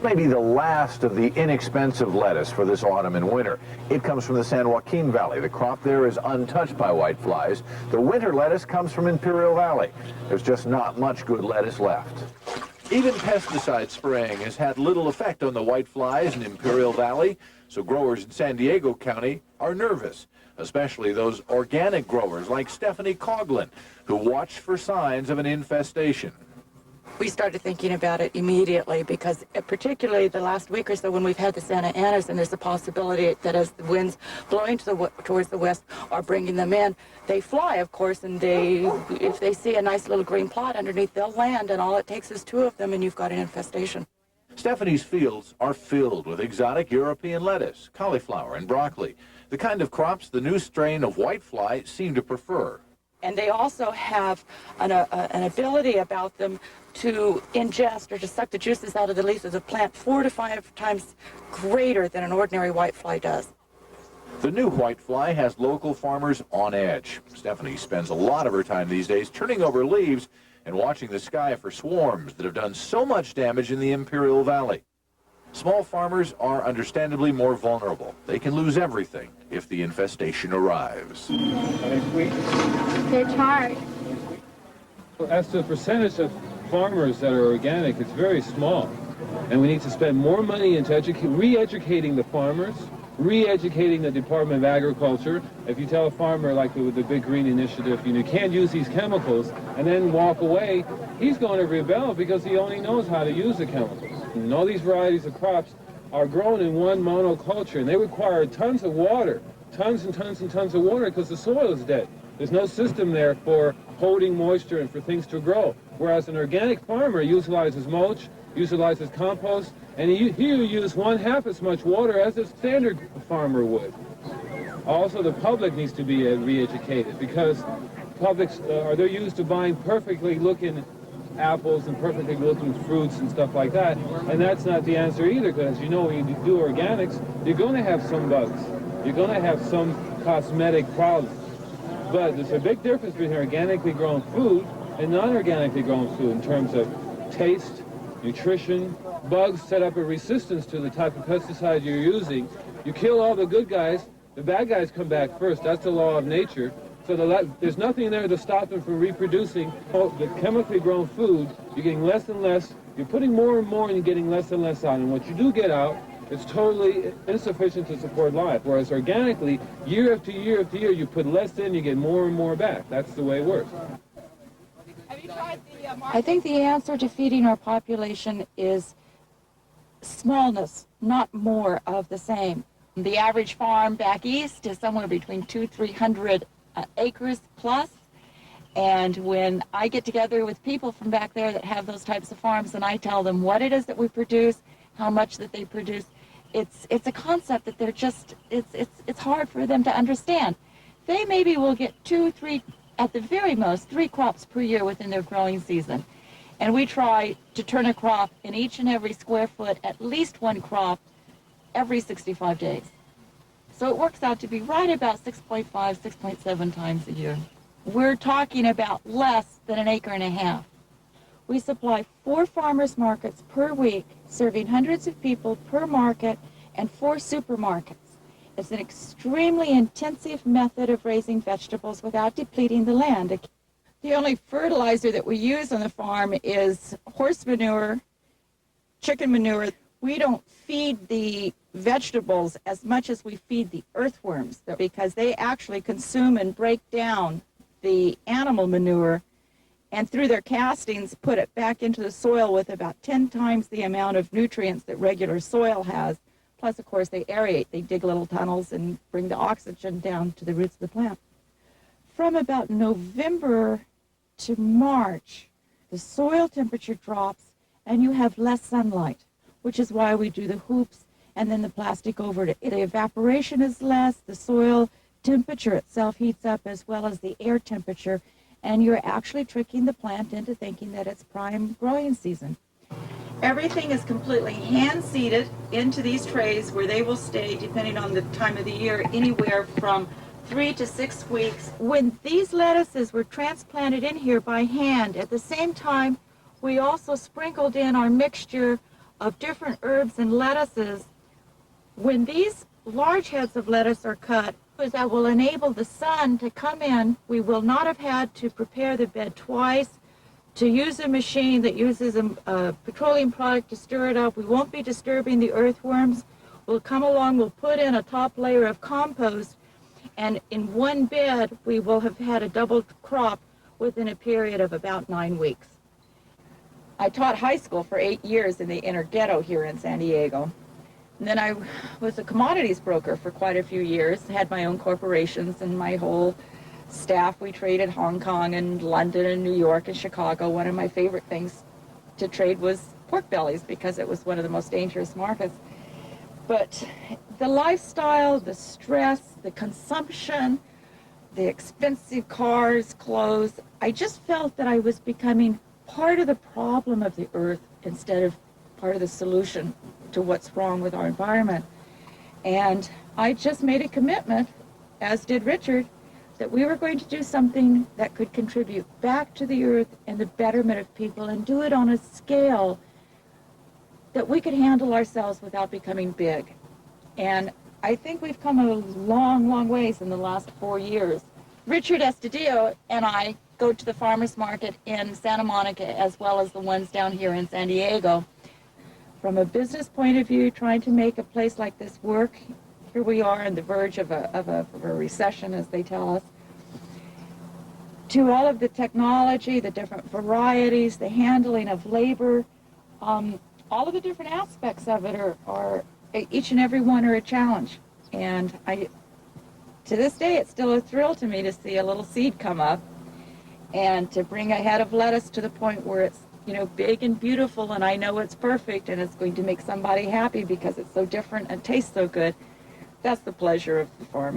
Maybe the last of the inexpensive lettuce for this autumn and winter. It comes from the San Joaquin Valley. The crop there is untouched by whiteflies. The winter lettuce comes from Imperial Valley. There's just not much good lettuce left. Even pesticide spraying has had little effect on the whiteflies in Imperial Valley, so growers in San Diego County are nervous, especially those organic growers like Stephanie Coughlin, who watch for signs of an infestation. We started thinking about it immediately because particularly the last week or so when we've had the Santa Anas, and there's a possibility that as the winds blowing towards the west are bringing them in, they fly, of course, and if they see a nice little green plot underneath, they'll land, and all it takes is 2 of them and you've got an infestation. Stephanie's fields are filled with exotic European lettuce, cauliflower, and broccoli, the kind of crops the new strain of whitefly seem to prefer. And they also have an ability about them to ingest or to suck the juices out of the leaves of the plant 4 to 5 times greater than an ordinary whitefly does. The new whitefly has local farmers on edge. Stephanie spends a lot of her time these days turning over leaves and watching the sky for swarms that have done so much damage in the Imperial Valley. Small farmers are understandably more vulnerable. They can lose everything if the infestation arrives. They're charred. As to the percentage of farmers that are organic, it's very small. And we need to spend more money into re-educating the farmers, re-educating the Department of Agriculture. If you tell a farmer, like with the Big Green Initiative, you can't use these chemicals, and then walk away, he's going to rebel because he only knows how to use the chemicals. And all these varieties of crops are grown in one monoculture, and they require tons of water, tons and tons and tons of water, because the soil is dead. There's no system there for holding moisture and for things to grow. Whereas an organic farmer utilizes mulch, utilizes compost, and he uses 1/2 as much water as a standard farmer would. Also, the public needs to be re-educated, because publics they're used to buying perfectly looking apples and perfectly looking fruits and stuff like that, and that's not the answer either, because you know when you do organics, you're going to have some bugs, you're going to have some cosmetic problems. But there's a big difference between organically grown food and non-organically grown food in terms of taste, nutrition. Bugs set up a resistance to the type of pesticide you're using. You kill all the good guys, the bad guys come back first. That's the law of nature. So there's nothing there to stop them from reproducing. The chemically grown food, you're getting less and less. You're putting more and more and you're getting less and less out. And what you do get out, it's totally insufficient to support life. Whereas organically, year after year after year, you put less in, you get more and more back. That's the way it works. Have you tried the I think the answer to feeding our population is smallness, not more of the same. The average farm back east is somewhere between 200-300 acres plus. And when I get together with people from back there that have those types of farms and I tell them what it is that we produce, how much that they produce, it's a concept that they're just, it's hard for them to understand. They maybe will get 2, 3, at the very most, 3 crops per year within their growing season. And we try to turn a crop in each and every square foot, at least 1 crop every 65 days. So it works out to be right about 6.5, 6.7 times a year. We're talking about less than 1.5 acres. We supply 4 farmers markets per week, serving hundreds of people per market, and 4 supermarkets. It's an extremely intensive method of raising vegetables without depleting the land. The only fertilizer that we use on the farm is horse manure, chicken manure. We don't feed the vegetables as much as we feed the earthworms, because they actually consume and break down the animal manure, and through their castings put it back into the soil with about 10 times the amount of nutrients that regular soil has. Plus, of course, they aerate. They dig little tunnels and bring the oxygen down to the roots of the plant. From about November to March, the soil temperature drops and you have less sunlight, which is why we do the hoops and then the plastic over it. The evaporation is less, the soil temperature itself heats up as well as the air temperature, and you're actually tricking the plant into thinking that it's prime growing season. Everything is completely hand-seeded into these trays where they will stay, depending on the time of the year, anywhere from 3 to 6 weeks. When these lettuces were transplanted in here by hand, at the same time, we also sprinkled in our mixture of different herbs and lettuces, when these large heads of lettuce are cut, is that will enable the sun to come in. We will not have had to prepare the bed twice, to use a machine that uses a petroleum product to stir it up. We won't be disturbing the earthworms. We'll come along, we'll put in a top layer of compost, and in one bed we will have had a double crop within a period of about 9 weeks. I taught high school for 8 years in the inner ghetto here in San Diego. And then I was a commodities broker for quite a few years, had my own corporations and my whole staff. We traded Hong Kong and London and New York and Chicago. One of my favorite things to trade was pork bellies because it was one of the most dangerous markets. But the lifestyle, the stress, the consumption, the expensive cars, clothes, I just felt that I was becoming part of the problem of the earth instead of part of the solution to what's wrong with our environment. And I just made a commitment, as did Richard, that we were going to do something that could contribute back to the earth and the betterment of people, and do it on a scale that we could handle ourselves without becoming big. And I think we've come a long, long ways in the last 4 years. Richard Estudillo and I go to the farmers market in Santa Monica as well as the ones down here in San Diego. From a business point of view, trying to make a place like this work, here we are on the verge of a recession, as they tell us, to all of the technology, the different varieties, the handling of labor, all of the different aspects of it are each and every one are a challenge. And to this day, it's still a thrill to me to see a little seed come up and to bring a head of lettuce to the point where it's, you know, big and beautiful, and I know it's perfect and it's going to make somebody happy because it's so different and tastes so good. That's the pleasure of the farming.